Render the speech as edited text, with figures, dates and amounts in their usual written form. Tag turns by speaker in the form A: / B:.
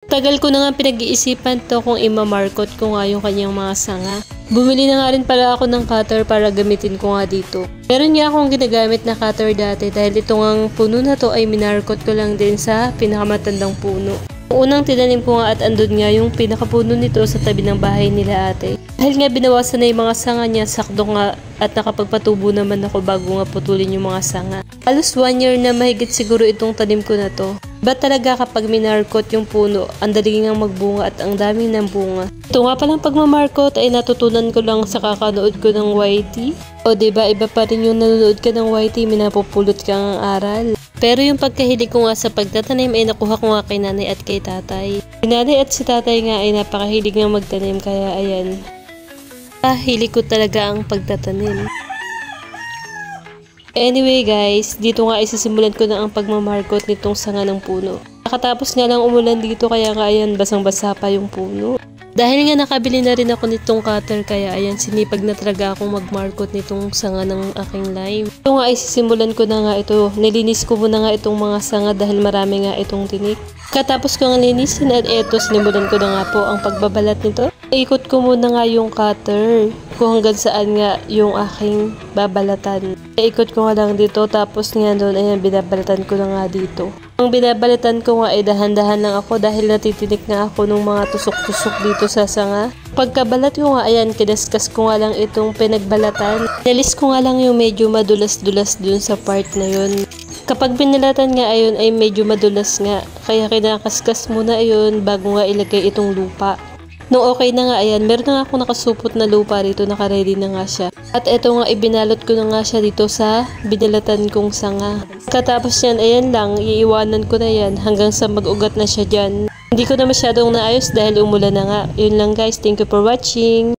A: Tagal ko na nga pinag-iisipan to kung imamarkot ko nga yung kanyang mga sanga. Bumili na nga rin pala ako ng cutter para gamitin ko nga dito. Meron nga akong ginagamit na cutter dati dahil itong puno na to ay minarkot ko lang din sa pinakamatandang puno. Unang tinanim ko nga at andun nga yung pinakapuno nito sa tabi ng bahay nila ate. Dahil nga binawasan na yung mga sanga niya, sakto nga at nakapagpatubo naman ako bago nga putulin yung mga sanga. Halos 1 year na mahigit siguro itong tanim ko na to. Ba't talaga kapag minarkot yung puno, ang dali nga magbunga at ang daming ng bunga. Ito nga palang pagmamarkot ay natutunan ko lang sa kakanood ko ng YT. O diba iba pa rin yung nanonood ka ng YT, minapupulot ka ng aral. Pero yung pagkahilig ko nga sa pagtatanim ay nakuha ko nga kay nanay at kay tatay. Si nanay at si tatay nga ay napakahilig nga magtanim kaya ayan. Hilig ko talaga ang pagtatanim. Anyway guys, dito nga isisimulan ko na ang pagmamarkot nitong sanga ng puno. Nakatapos nga lang umulan dito kaya nga ayan basang-basa pa yung puno. Dahil nga nakabili na rin ako nitong cutter kaya ayan sinipag na talaga akong magmarkot nitong sanga ng aking lime. Ito nga isisimulan ko na nga ito. Nilinis ko muna nga itong mga sanga dahil marami nga itong tinik. Katapos ko nga linisin at eto sinimulan ko na nga po ang pagbabalat nito. Ikot ko muna nga yung cutter kung hanggang saan nga yung aking babalatan. Ikot ko nga lang dito tapos nga doon ayan binabalatan ko na nga dito. Ang binabalatan ko nga ay dahan-dahan lang ako dahil natitinik nga ako ng mga tusok-tusok dito sa sanga. Pagkabalat ko nga ayan kinaskas ko nga lang itong pinagbalatan. Nalis ko nga lang yung medyo madulas-dulas dun sa part na yun. Kapag binalatan nga ayun ay medyo madulas nga kaya kinakaskas muna ayun bago nga ilagay itong lupa. Nung okay na nga ayan, meron na nga ako nakasupot na lupa rito, nakaready na nga siya. At eto nga ibinalot ko na nga siya dito sa binalatan kong sanga. Katapos yan, ayan lang, iiwanan ko na yan hanggang sa mag-ugat na siya dyan. Hindi ko na masyadong naayos dahil umulan na nga. Yun lang guys, thank you for watching.